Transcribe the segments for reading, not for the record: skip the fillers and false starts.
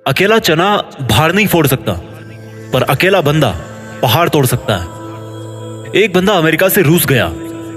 अकेला चना भार नहीं फोड़ सकता, पर अकेला बंदा पहाड़ तोड़ सकता है। एक बंदा अमेरिका से रूस गया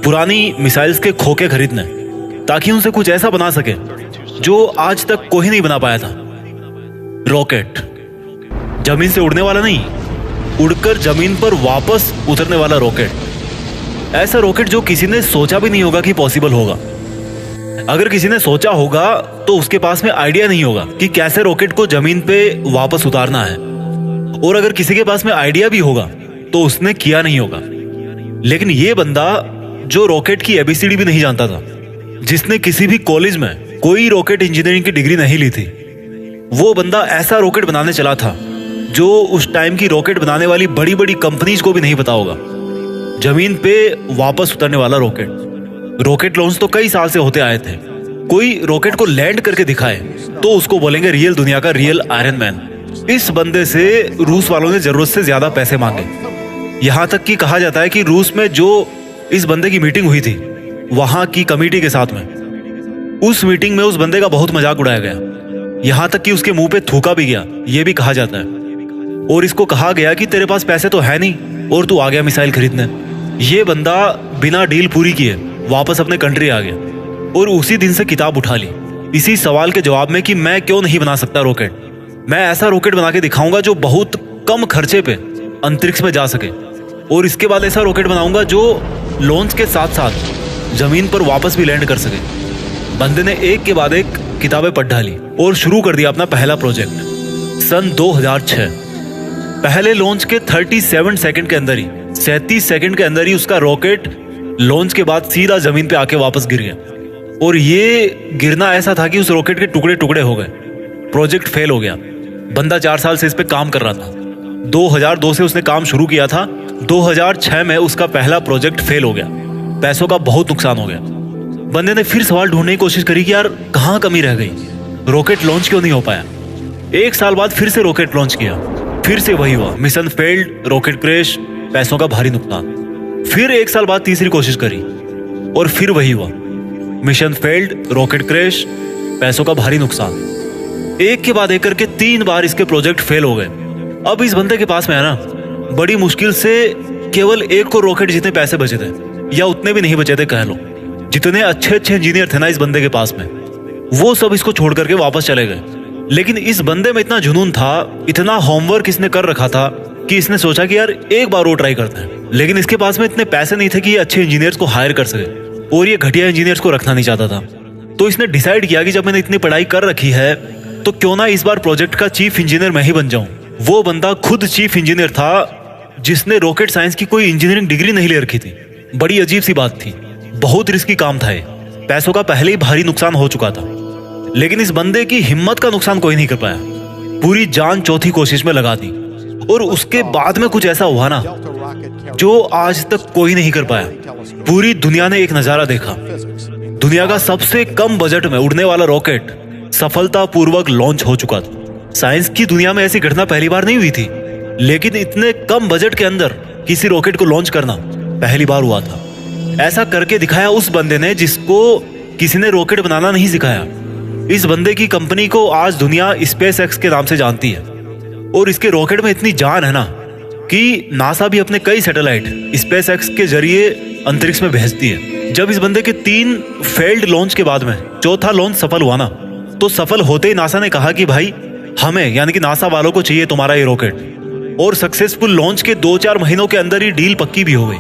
पुरानी मिसाइल्स के खोखे खरीदने, ताकि उनसे कुछ ऐसा बना सके जो आज तक कोई नहीं बना पाया था। रॉकेट, जमीन से उड़ने वाला नहीं, उड़कर जमीन पर वापस उतरने वाला रॉकेट। ऐसा रॉकेट जो किसी ने सोचा भी नहीं होगा कि पॉसिबल होगा। अगर किसी ने सोचा होगा तो उसके पास में आइडिया नहीं होगा कि कैसे रॉकेट को जमीन पे वापस उतारना है, और अगर किसी के पास में आइडिया भी होगा तो उसने किया नहीं होगा। लेकिन ये बंदा जो रॉकेट की एबीसीडी भी नहीं जानता था, जिसने किसी भी कॉलेज में कोई रॉकेट इंजीनियरिंग की डिग्री नहीं ली थी, वो बंदा ऐसा रॉकेट बनाने चला था जो उस टाइम की रॉकेट बनाने वाली बड़ी बड़ी कंपनीज को भी नहीं पता होगा। जमीन पे वापस उतरने वाला रॉकेट। रॉकेट लॉन्च तो कई साल से होते आए थे। कोई रॉकेट को लैंड करके दिखाए तो उसको बोलेंगे रियल दुनिया का रियल आयरन मैन। इस बंदे से रूस वालों ने जरूरत से ज्यादा पैसे मांगे। यहां तक कि कहा जाता है कि रूस में जो इस बंदे की मीटिंग हुई थी वहां की कमेटी के साथ में, उस मीटिंग में उस बंदे का बहुत मजाक उड़ाया गया। यहां तक कि उसके मुंह पे थूका भी गया, यह भी कहा जाता है। और इसको कहा गया कि तेरे पास पैसे तो है नहीं और तू आ गया मिसाइल खरीदने। ये बंदा बिना डील पूरी किए वापस अपने कंट्री आ गया और उसी दिन से किताब उठा ली इसी सवाल के जवाब में कि मैं क्यों नहीं बना सकता रॉकेट। मैं ऐसा रॉकेट बना के दिखाऊंगा जो बहुत कम खर्चे पे अंतरिक्ष में जा सके, और इसके बाद ऐसा रॉकेट बनाऊंगा जो लॉन्च के साथ साथ जमीन पर वापस भी लैंड कर सके। बंदे ने एक के बाद एक किताबें पढ़ डाली और शुरू कर दिया अपना पहला प्रोजेक्ट। सन 2006 पहले लॉन्च के 37 सेकंड के अंदर ही 37 सेकंड के अंदर ही उसका रॉकेट लॉन्च के बाद सीधा जमीन पे आके वापस गिर गया। और ये गिरना ऐसा था कि उस रॉकेट के टुकड़े टुकड़े हो गए। प्रोजेक्ट फेल हो गया। बंदा 4 साल से इस पे काम कर रहा था। 2002 से उसने काम शुरू किया था। 2006 में उसका पहला प्रोजेक्ट फेल हो गया। पैसों का बहुत नुकसान हो गया। बंदे ने फिर सवाल ढूंढने की कोशिश करी कि यार कहाँ कमी रह गई, रॉकेट लॉन्च क्यों नहीं हो पाया। 1 साल बाद फिर से रॉकेट लॉन्च किया, फिर से वही हुआ, मिशन फेल्ड, रॉकेट क्रैश, पैसों का भारी नुकसान। फिर 1 साल बाद तीसरी कोशिश करी और फिर वही हुआ, मिशन फेल्ड, रॉकेट क्रैश, पैसों का भारी नुकसान। एक के बाद एक करके 3 बार इसके प्रोजेक्ट फेल हो गए। अब इस बंदे के पास में है ना, बड़ी मुश्किल से केवल 1 को रॉकेट जितने पैसे बचे थे, या उतने भी नहीं बचे थे कह लो। जितने अच्छे अच्छे इंजीनियर थे ना इस बंदे के पास में, वो सब इसको छोड़ करके वापस चले गए। लेकिन इस बंदे में इतना जुनून था, इतना होमवर्क इसने कर रखा था कि इसने सोचा कि यार एक बार वो ट्राई करते हैं। लेकिन इसके पास में इतने पैसे नहीं थे कि ये अच्छे इंजीनियर्स को हायर कर सके, और ये घटिया इंजीनियर्स को रखना नहीं चाहता था। तो इसने डिसाइड किया कि जब मैंने इतनी पढ़ाई कर रखी है तो क्यों ना इस बार प्रोजेक्ट का चीफ इंजीनियर मैं ही बन जाऊं। वो बंदा खुद चीफ इंजीनियर था जिसने रॉकेट साइंस की कोई इंजीनियरिंग डिग्री नहीं ले रखी थी। बड़ी अजीब सी बात थी, बहुत रिस्की काम था ये। पैसों का पहले ही भारी नुकसान हो चुका था, लेकिन इस बंदे की हिम्मत का नुकसान कोई नहीं कर पाया। पूरी जान चौथी कोशिश में लगा दी, और उसके बाद में कुछ ऐसा हुआ ना जो आज तक कोई नहीं कर पाया। पूरी दुनिया ने एक नजारा देखा। दुनिया का सबसे कम बजट में उड़ने वाला रॉकेट सफलतापूर्वक लॉन्च हो चुका था। साइंस की दुनिया में ऐसी घटना पहली बार नहीं हुई थी, लेकिन इतने कम बजट के अंदर किसी रॉकेट को लॉन्च करना पहली बार हुआ था। ऐसा करके दिखाया उस बंदे ने जिसको किसी ने रॉकेट बनाना नहीं सिखाया। इस बंदे की कंपनी को आज दुनिया स्पेस एक्स के नाम से जानती है, और इसके रॉकेट में इतनी जान है ना कि नासा भी अपने कई सैटेलाइट स्पेस एक्स के जरिए अंतरिक्ष में भेजती है। जब इस बंदे के 3 फेल्ड लॉन्च के बाद में चौथा लॉन्च सफल हुआ ना, तो सफल होते ही नासा ने कहा कि भाई हमें यानी कि नासा वालों को चाहिए तुम्हारा ये रॉकेट। और सक्सेसफुल लॉन्च के 2-4 महीनों के अंदर ही डील पक्की भी हो गई,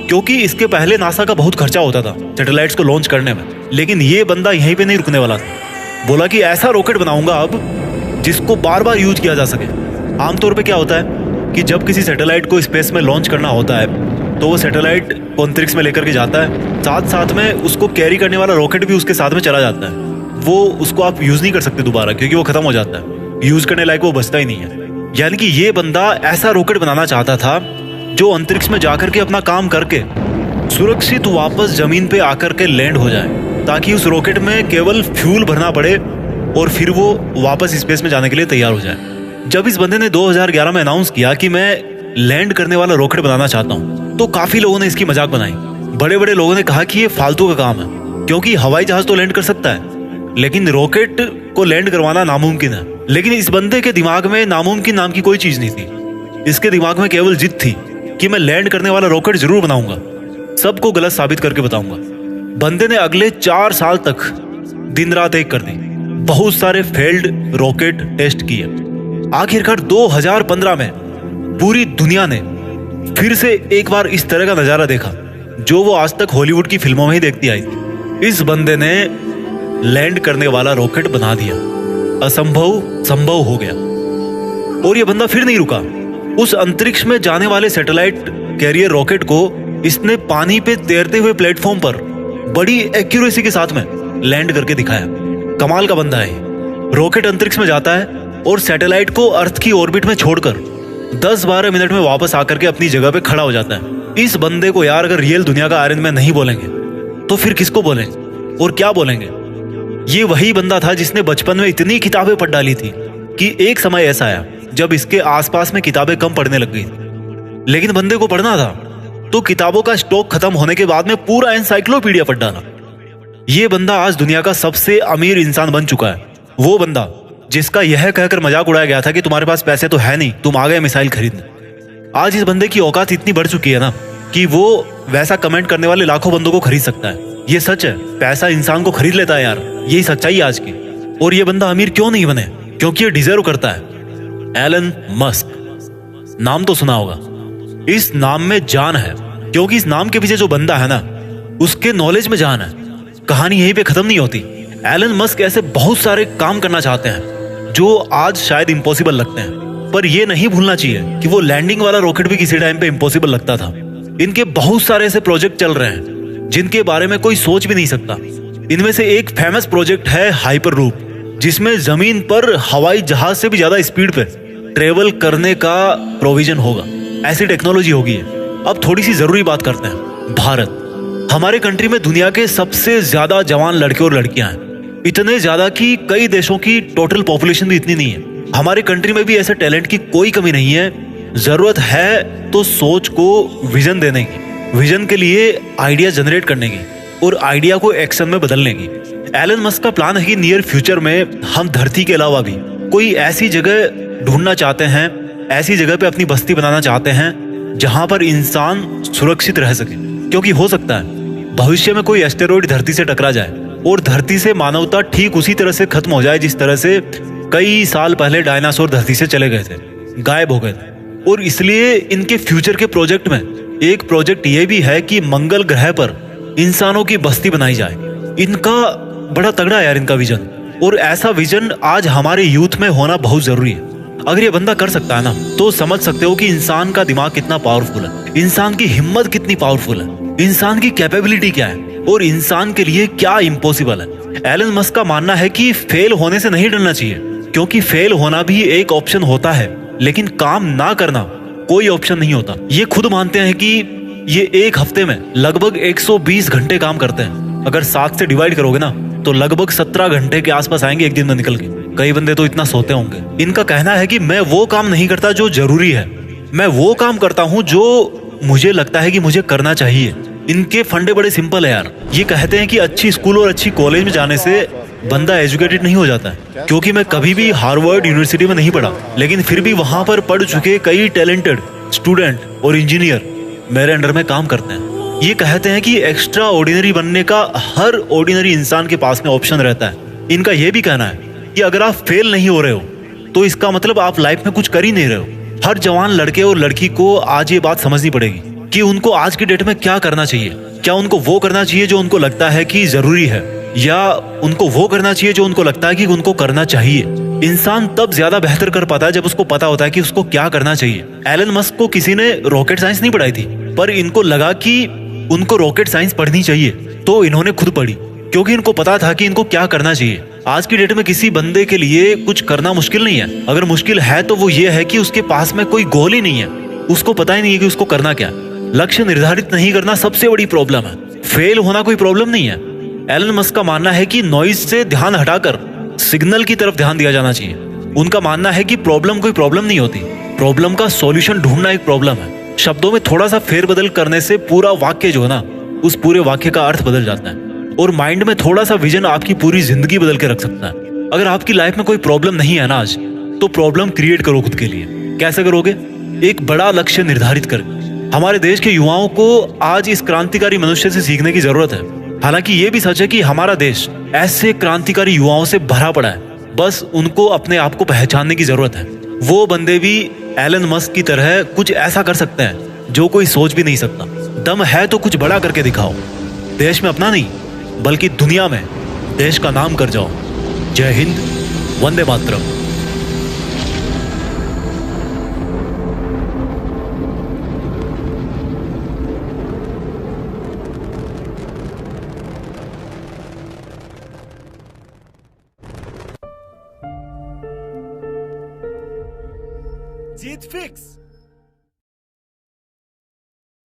क्योंकि इसके पहले नासा का बहुत खर्चा होता था सैटेलाइट्स को लॉन्च करने में। लेकिन ये बंदा यहीं पे नहीं रुकने वाला था। बोला कि ऐसा रॉकेट बनाऊंगा अब जिसको बार बार यूज किया जा सके। आमतौर पे क्या होता है कि जब किसी सैटेलाइट को स्पेस में लॉन्च करना होता है तो वो सैटेलाइट को अंतरिक्ष में लेकर के जाता है, साथ साथ में उसको कैरी करने वाला रॉकेट भी उसके साथ में चला जाता है। वो उसको आप यूज नहीं कर सकते दोबारा, क्योंकि वो खत्म हो जाता है, यूज करने लायक वो बचता ही नहीं है। यानी कि ये बंदा ऐसा रॉकेट बनाना चाहता था जो अंतरिक्ष में जाकर के अपना काम करके सुरक्षित वापस जमीन पे आकर के लैंड हो जाए, ताकि उस रॉकेट में केवल फ्यूल भरना पड़े और फिर वो वापस स्पेस में जाने के लिए तैयार हो जाए। जब इस बंदे ने 2011 में अनाउंस किया कि मैं लैंड करने वाला रॉकेट बनाना चाहता हूँ, तो काफी लोगों ने इसकी मजाक बनाई। बड़े बड़े लोगों ने कहा कि ये फालतू का काम है, क्योंकि हवाई जहाज तो लैंड कर सकता है, लेकिन रॉकेट को लैंड करवाना नामुमकिन है। लेकिन इस बंदे के दिमाग में नामुमकिन नाम की कोई चीज नहीं थी। इसके दिमाग में केवल जिद थी कि मैं लैंड करने वाला रॉकेट जरूर बनाऊंगा, सबको गलत साबित करके बताऊंगा। बंदे ने अगले 4 साल तक दिन रात एक कर दी, बहुत सारे फेल्ड रॉकेट टेस्ट किए। आखिरकार 2015 में पूरी दुनिया ने फिर से एक बार इस तरह का नजारा देखा जो वो आज तक हॉलीवुड की फिल्मों में ही देखती आई थी। इस बंदे ने लैंड करने वाला रॉकेट बना दिया, असंभव संभव हो गया। और ये बंदा फिर नहीं रुका। उस अंतरिक्ष में जाने वाले सैटेलाइट कैरियर रॉकेट को इसने पानी पे तैरते हुए प्लेटफॉर्म पर बड़ी एक्यूरेसी के साथ में लैंड करके दिखाया। कमाल का बंदा है। रॉकेट अंतरिक्ष में जाता है और सैटेलाइट को अर्थ की ऑर्बिट में छोड़कर 10-12 मिनट में वापस आकर के अपनी जगह पे खड़ा हो जाता है। इस बंदे को यार अगर रियल दुनिया का आयरन मैन नहीं बोलेंगे तो फिर किसको बोलेंगे और क्या बोलेंगे? ये वही बंदा था जिसने बचपन में इतनी किताबें पढ़ डाली थी कि एक समय ऐसा आया जब इसके आसपास में किताबें कम पढ़ने लग गई। लेकिन बंदे को पढ़ना था तो किताबों का स्टॉक खत्म होने के बाद में पूरा एनसाइक्लोपीडिया पढ़ डाला। ये बंदा आज दुनिया का सबसे अमीर इंसान बन चुका है। वो बंदा जिसका यह कहकर मजाक उड़ाया गया था कि तुम्हारे पास पैसे तो है नहीं, तुम आ गए मिसाइल खरीदने। आज इस बंदे की औकात इतनी बढ़ चुकी है ना कि वो वैसा कमेंट करने वाले लाखों बंदों को खरीद सकता है। ये सच है, पैसा इंसान को खरीद लेता है यार, यही सच्चाई आज की। और ये बंदा अमीर क्यों नहीं बने? क्योंकि ये डिजर्व करता है। एलन मस्क, नाम तो सुना होगा। इस नाम में जान है क्योंकि इस नाम के पीछे जो बंदा है ना उसके नॉलेज में जान है। कहानी यहीं पे खत्म नहीं होती। एलन मस्क ऐसे बहुत सारे काम करना चाहते हैं जो आज शायद इम्पॉसिबल लगते हैं, पर यह नहीं भूलना चाहिए कि वो लैंडिंग वाला रॉकेट भी किसी टाइम पे इम्पॉसिबल लगता था। इनके बहुत सारे ऐसे प्रोजेक्ट चल रहे हैं जिनके बारे में कोई सोच भी नहीं सकता। इनमें से एक फेमस प्रोजेक्ट है हाइपरलूप, जिसमें जमीन पर हवाई जहाज से भी ज्यादा स्पीड पे ट्रेवल करने का प्रोविजन होगा। ऐसी टेक्नोलॉजी होगी। अब थोड़ी सी जरूरी बात करते हैं। भारत, हमारे कंट्री में दुनिया के सबसे ज्यादा जवान लड़के और लड़कियां हैं, इतने ज्यादा कि कई देशों की टोटल पॉपुलेशन भी इतनी नहीं है। हमारे कंट्री में भी ऐसे टैलेंट की कोई कमी नहीं है। जरूरत है तो सोच को विजन देने की, विजन के लिए आइडिया जनरेट करने की और आइडिया को एक्शन में बदलने की। एलन मस्क का प्लान है कि नियर फ्यूचर में हम धरती के अलावा भी कोई ऐसी जगह ढूंढना चाहते हैं, ऐसी जगह पे अपनी बस्ती बनाना चाहते हैं जहां पर इंसान सुरक्षित रह सके। क्योंकि हो सकता है भविष्य में कोई एस्टेरॉइड धरती से टकरा जाए और धरती से मानवता ठीक उसी तरह से खत्म हो जाए जिस तरह से कई साल पहले डायनासोर धरती से चले गए थे, गायब हो गए थे। और इसलिए इनके फ्यूचर के प्रोजेक्ट में एक प्रोजेक्ट ये भी है कि मंगल ग्रह पर इंसानों की बस्ती बनाई जाए। इनका बड़ा तगड़ा है यार इनका विजन, और ऐसा विजन आज हमारे यूथ में होना बहुत जरूरी है। अगर ये बंदा कर सकता है ना तो समझ सकते हो कि इंसान का दिमाग कितना पावरफुल है, इंसान की हिम्मत कितनी पावरफुल है, इंसान की कैपेबिलिटी क्या है और इंसान के लिए क्या इम्पॉसिबल है। एलन मस्क का मानना है कि फेल होने से नहीं डरना चाहिए, क्योंकि फेल होना भी एक ऑप्शन होता है, लेकिन काम ना करना कोई ऑप्शन नहीं होता। ये खुद मानते हैं कि ये एक हफ्ते में लगभग 120 घंटे काम करते हैं। अगर 7 से डिवाइड करोगे ना तो लगभग 17 घंटे के आसपास आएंगे एक दिन में निकल के। कई बंदे तो इतना सोते होंगे। इनका कहना है कि मैं वो काम नहीं करता जो जरूरी है, मैं वो काम करता हूँ जो मुझे लगता है कि मुझे करना चाहिए। इनके फंडे बड़े सिंपल है यार। ये कहते हैं कि अच्छी स्कूल और अच्छी कॉलेज में जाने से बंदा एजुकेटेड नहीं हो जाता है, क्योंकि मैं कभी भी हार्वर्ड यूनिवर्सिटी में नहीं पढ़ा, लेकिन फिर भी वहां पर पढ़ चुके कई टैलेंटेड स्टूडेंट और इंजीनियर मेरे अंडर में काम करते हैं। ये कहते हैं कि एक्स्ट्रा ऑर्डिनरी बनने का हर ऑर्डिनरी इंसान के पास में ऑप्शन रहता है। इनका यह भी कहना है कि अगर आप फेल नहीं हो रहे हो तो इसका मतलब आप लाइफ में कुछ कर ही नहीं रहे हो। हर जवान लड़के और लड़की को आज ये बात समझनी पड़ेगी कि उनको आज की डेट में क्या करना चाहिए। क्या उनको वो करना चाहिए जो उनको लगता है कि जरूरी है, या उनको वो करना चाहिए जो उनको लगता है कि उनको करना चाहिए। इंसान तब ज्यादा बेहतर कर पाता है जब उसको पता होता है कि उसको क्या करना चाहिए। एलन मस्क को किसी ने रॉकेट साइंस नहीं पढ़ाई थी, पर इनको लगा कि उनको रॉकेट साइंस पढ़नी चाहिए, तो इन्होंने खुद पढ़ी, क्योंकि इनको पता था कि इनको क्या करना चाहिए। आज की डेट में किसी बंदे के लिए कुछ करना मुश्किल नहीं है। अगर मुश्किल है तो वो ये है कि उसके पास में कोई गोल ही नहीं है, उसको पता ही नहीं है कि उसको करना क्या है। लक्ष्य निर्धारित नहीं करना सबसे बड़ी प्रॉब्लम है। फेल होना कोई प्रॉब्लम नहीं है। एलन मस्क का मानना है कि नॉइज से ध्यान हटाकर सिग्नल की तरफ ध्यान दिया जाना चाहिए। उनका मानना है कि प्रॉब्लम कोई प्रॉब्लम नहीं होती, प्रॉब्लम का सॉल्यूशन ढूंढना एक प्रॉब्लम है। शब्दों में थोड़ा सा फेरबदल करने से पूरा वाक्य जो है ना, उस पूरे वाक्य का अर्थ बदल जाता है। और माइंड में थोड़ा सा विजन आपकी पूरी जिंदगी बदल के रख सकता है। अगर आपकी लाइफ में कोई प्रॉब्लम नहीं है ना आज, तो प्रॉब्लम क्रिएट करो खुद के लिए। कैसे करोगे? एक बड़ा लक्ष्य निर्धारित कर। हमारे देश के युवाओं को आज इस क्रांतिकारी मनुष्य से सीखने की जरूरत है। हालांकि ये भी सच है कि हमारा देश ऐसे क्रांतिकारी युवाओं से भरा पड़ा है, बस उनको अपने आप को पहचानने की जरूरत है। वो बंदे भी एलन मस्क की तरह कुछ ऐसा कर सकते हैं जो कोई सोच भी नहीं सकता। दम है तो कुछ बड़ा करके दिखाओ। देश में अपना नहीं, बल्कि दुनिया में देश का नाम कर जाओ। जय हिंद, वंदे मातरम। जीत फिक्स।